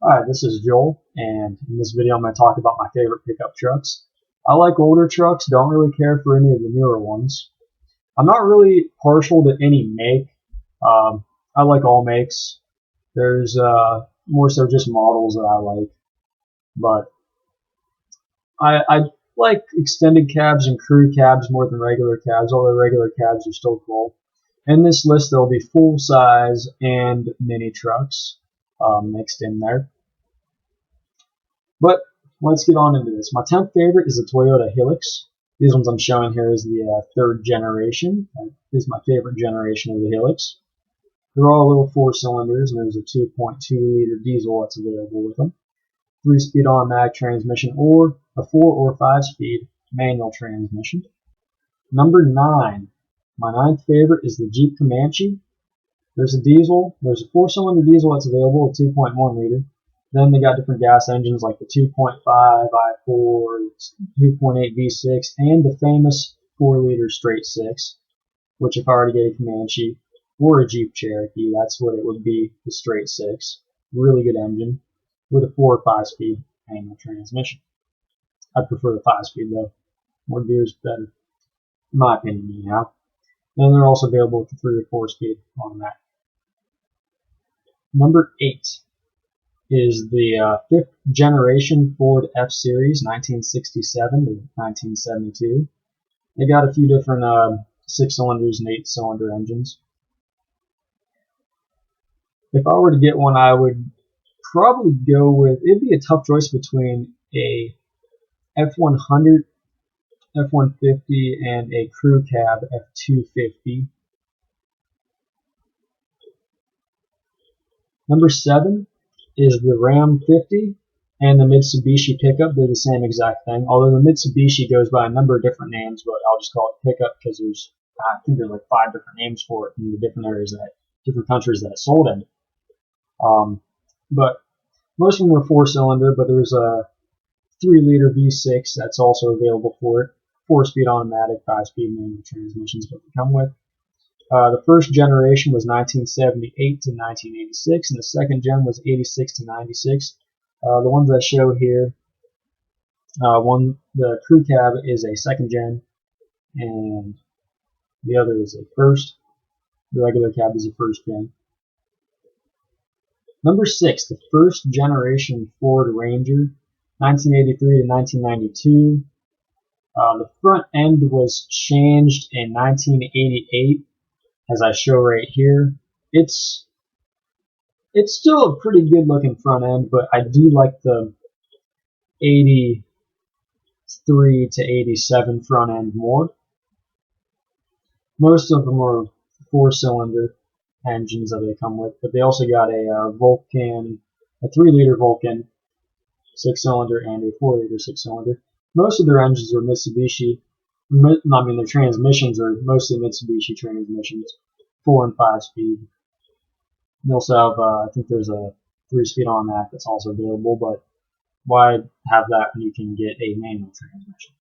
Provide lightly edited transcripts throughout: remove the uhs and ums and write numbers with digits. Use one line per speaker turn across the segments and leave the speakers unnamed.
Hi, this is Joel, and in this video I'm going to talk about my favorite pickup trucks. I like older trucks, don't really care for any of the newer ones. I'm not really partial to any make. I like all makes. There's more so just models that I like, but I like extended cabs and crew cabs more than regular cabs, although regular cabs are still cool. In this list there will be full size and mini trucks mixed in there. But let's get on into this. My 10th favorite is the Toyota Hilux. These ones I'm showing here is the third generation. This is my favorite generation of the Hilux. They're all little 4 cylinders, and there's a 2.2-liter diesel that's available with them. 3-speed automatic transmission or a 4 or 5-speed manual transmission. Number 9. My 9th favorite is the Jeep Comanche. There's a diesel. There's a 4-cylinder diesel that's available at 2.1-liter. Then they got different gas engines like the 2.5 i4, 2.8 V6, and the famous 4-liter straight 6, which if I were to get a Comanche or a Jeep Cherokee, that's what it would be, the straight 6. Really good engine with a 4 or 5-speed manual transmission. I'd prefer the 5-speed though. More gears, better. In my opinion, anyhow. And they're also available with the 3 or 4-speed automatic. Number 8 is the 5th generation Ford F-Series, 1967 to 1972. They got a few different 6-cylinders and 8-cylinder engines. If I were to get one, I would probably go with, it'd be a tough choice between a F100, F150, and a crew cab F250. Number 7 is the Ram 50 and the Mitsubishi pickup. They're the same exact thing, although the Mitsubishi goes by a number of different names, but I'll just call it pickup because I think there's like 5 different names for it in the different areas different countries that it's sold in. But most of them are 4-cylinder, but there's a 3-liter V6 that's also available for it. 4-speed automatic, 5-speed manual transmissions, what they come with. The first generation was 1978 to 1986, and the second gen was 86 to 96. The ones I show here, the crew cab is a second gen, and the other is a first. The regular cab is a first gen. Number 6, the first generation Ford Ranger, 1983 to 1992. The front end was changed in 1988. As I show right here, it's still a pretty good looking front end, but I do like the 83 to 87 front end more. Most of them are 4-cylinder engines that they come with, but they also got a Vulcan, a 3-liter Vulcan 6-cylinder and a 4-liter 6-cylinder. Most of their engines are Mitsubishi. Their transmissions are mostly Mitsubishi transmissions, 4 and 5-speed. They also have, I think there's a 3-speed automatic that's also available, but why have that when you can get a manual transmission?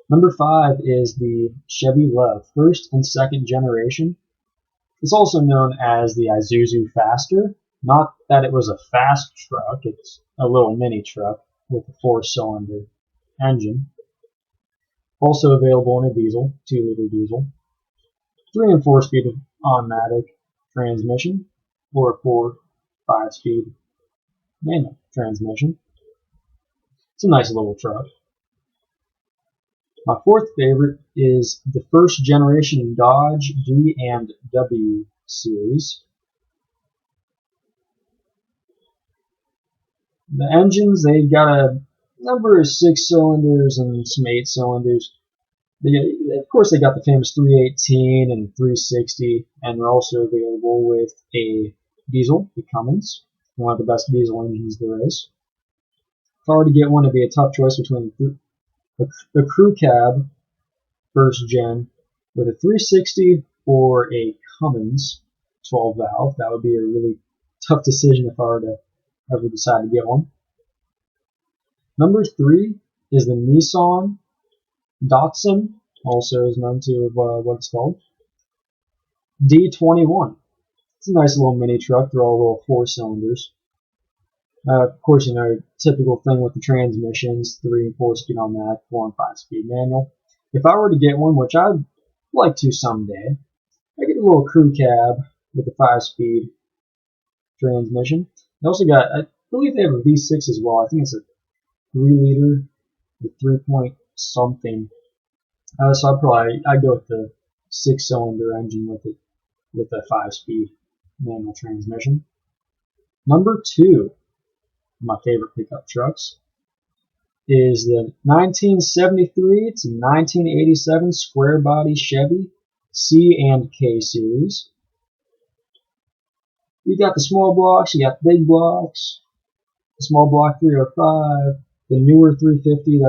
Number 5 is the Chevy Love, first and second generation. It's also known as the Isuzu Faster. Not that it was a fast truck, it's a little mini truck with a 4-cylinder engine. Also available in a diesel, 2-liter diesel, 3 and 4-speed automatic transmission, or a 4, 5-speed manual transmission. It's a nice little truck. My 4th favorite is the first generation Dodge D&W series. The engines, they got a number of 6-cylinders and some 8-cylinders. Of course, they got the famous 318 and 360, and they're also available with a diesel, the Cummins, one of the best diesel engines there is. If I were to get one, it'd be a tough choice between the crew cab, first gen, with a 360 or a Cummins 12 valve. That would be a really tough decision if I were to ever decide to get one. Number 3 is the Nissan Datsun, also is known to what it's called, D21. It's a nice little mini truck. They're all little 4-cylinders. Of course, typical thing with the transmissions, 3 and 4 speed automatic, 4 and 5 speed manual. If I were to get one, which I'd like to someday, I get a little crew cab with a 5 speed transmission. They also got, I believe they have a V6 as well. I think it's a 3 liter with 3 point something. So I'd go with the 6-cylinder engine with a 5 speed manual transmission. Number 2, my favorite pickup trucks, is the 1973 to 1987 square body Chevy C and K Series. You got the small blocks, you got the big blocks, the small block 305, the newer 350,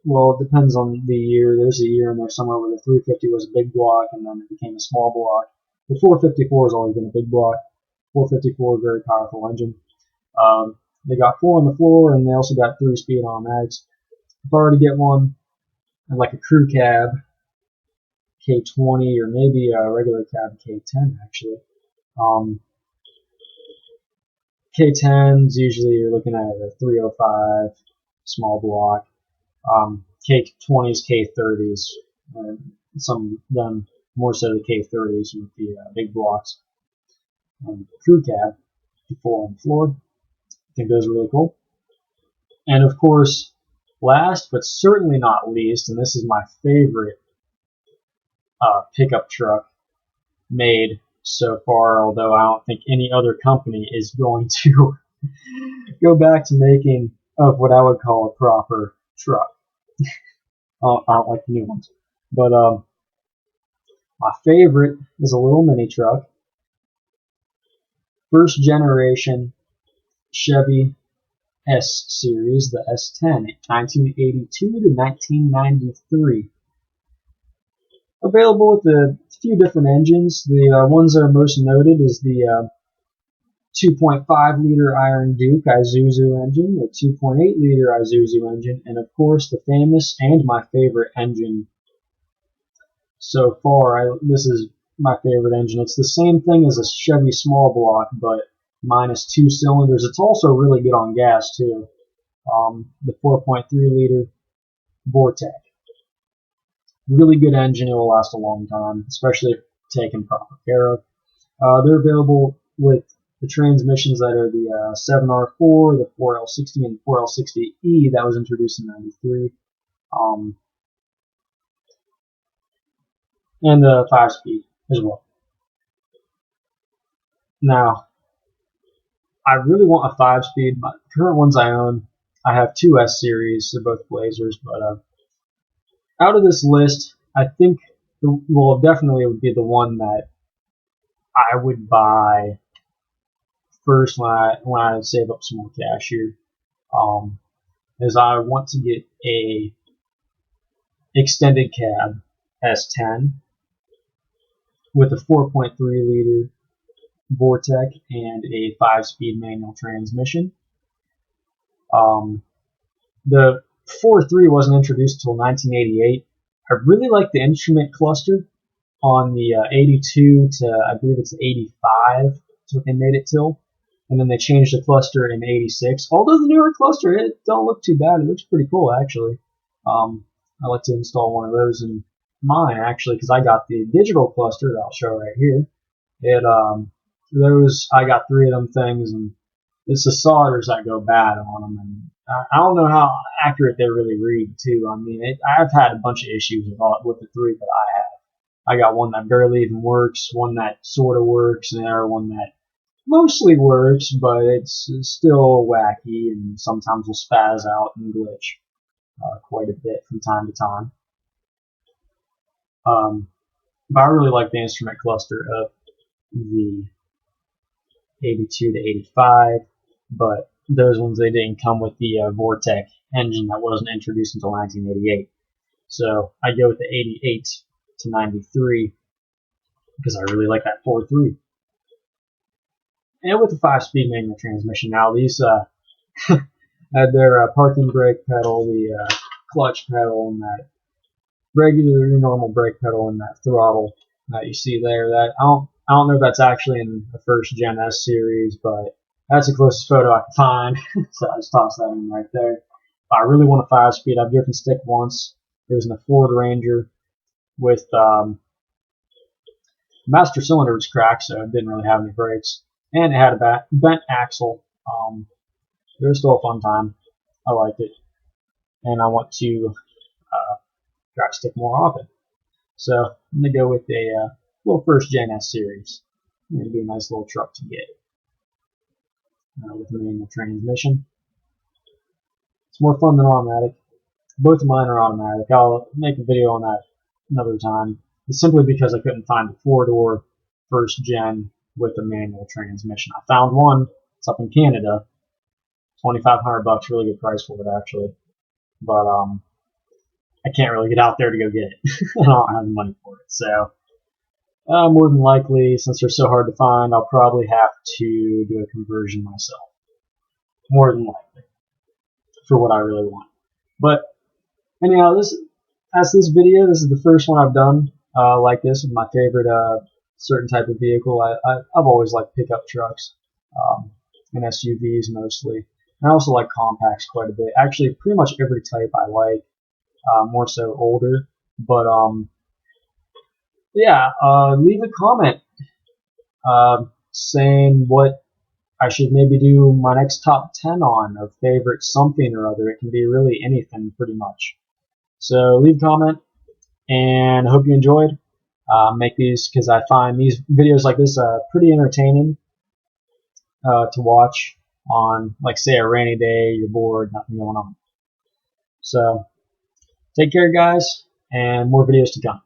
well, it depends on the year. There's a year in there somewhere where the 350 was a big block and then it became a small block. The 454 has always been a big block. 454, very powerful engine. They got 4 on the floor, and they also got 3-speed automatics. If I were to get one, like a crew cab, K20, or maybe a regular cab, K10, actually. K10s, usually you're looking at a 305 small block. K20s, K30s, some of them more so the K30s with the big blocks. Crew cab, the 4 on the floor. I think those are really cool. And of course, last but certainly not least, and this is my favorite pickup truck made so far, although I don't think any other company is going to go back to making of what I would call a proper truck. I don't like the new ones. But my favorite is a little mini truck. First generation Chevy S Series, the S10, 1982 to 1993. Available with a few different engines. The ones that are most noted is the 2.5 liter Iron Duke Isuzu engine, the 2.8 liter Isuzu engine, and of course the famous and my favorite engine so far. This is my favorite engine. It's the same thing as a Chevy small block, but minus 2 cylinders. It's also really good on gas too. The 4.3 liter Vortec. Really good engine. It will last a long time, especially if taken proper care of. They're available with the transmissions that are the 7R4, the 4L60, and 4L60E that was introduced in '93. And the 5-speed as well. Now, I really want a 5-speed. My current ones I own, I have 2 S series. They're both Blazers, but out of this list, I think, definitely would be the one that I would buy first when I save up some more cash here. Is I want to get a extended cab S10 with a 4.3 liter Vortec and a 5-speed manual transmission. The 4.3 wasn't introduced until 1988. I really like the instrument cluster on the 82 to, I believe it's 85. That's what they made it till. And then they changed the cluster in 86. Although the newer cluster, it don't look too bad. It looks pretty cool, actually. I like to install one of those in mine, actually, because I got the digital cluster that I'll show right here. I got 3 of them things, and it's the solders that go bad on them, and I don't know how accurate they really read, too. I mean, I've had a bunch of issues with the 3 that I have. I got one that barely even works, one that sort of works, and the other one that mostly works, but it's still wacky, and sometimes will spaz out and glitch quite a bit from time to time. But I really like the instrument cluster of the 82 to 85, but those ones, they didn't come with the Vortec engine that wasn't introduced until 1988. So I go with the 88 to 93 because I really like that 4.3. And with the 5-speed manual transmission. Now these had their parking brake pedal, the clutch pedal, and that regular normal brake pedal, and that throttle that you see there. That I don't know if that's actually in the first gen S series, but That's the closest photo I could find, so I just tossed that in right there. If I really want a 5-speed, I've driven stick once. It was in a Ford Ranger with master cylinder was cracked, so it didn't really have any brakes, and it had a bent axle. It was still a fun time. I liked it, and I want to drive stick more often. So I'm gonna go with a little first gen S series. It'll be a nice little truck to get with a manual transmission. It's more fun than automatic. Both of mine are automatic. I'll make a video on that another time. It's simply because I couldn't find a 4-door first gen with a manual transmission. I found one. It's up in Canada. $2,500, really good price for it actually. But I can't really get out there to go get it. I don't have the money for it. So more than likely, since they're so hard to find, I'll probably have to do a conversion myself. More than likely, for what I really want. But anyhow, that's this video. This is the first one I've done like this with my favorite certain type of vehicle. I've always liked pickup trucks and SUVs mostly. And I also like compacts quite a bit. Actually, pretty much every type I like, more so older. But yeah, leave a comment saying what I should maybe do my next top 10 on of favorite something or other. It can be really anything pretty much. So leave a comment, and I hope you enjoyed. Make these because I find these videos like this pretty entertaining to watch on, like, say, a rainy day, you're bored, nothing going on. So take care, guys, and more videos to come.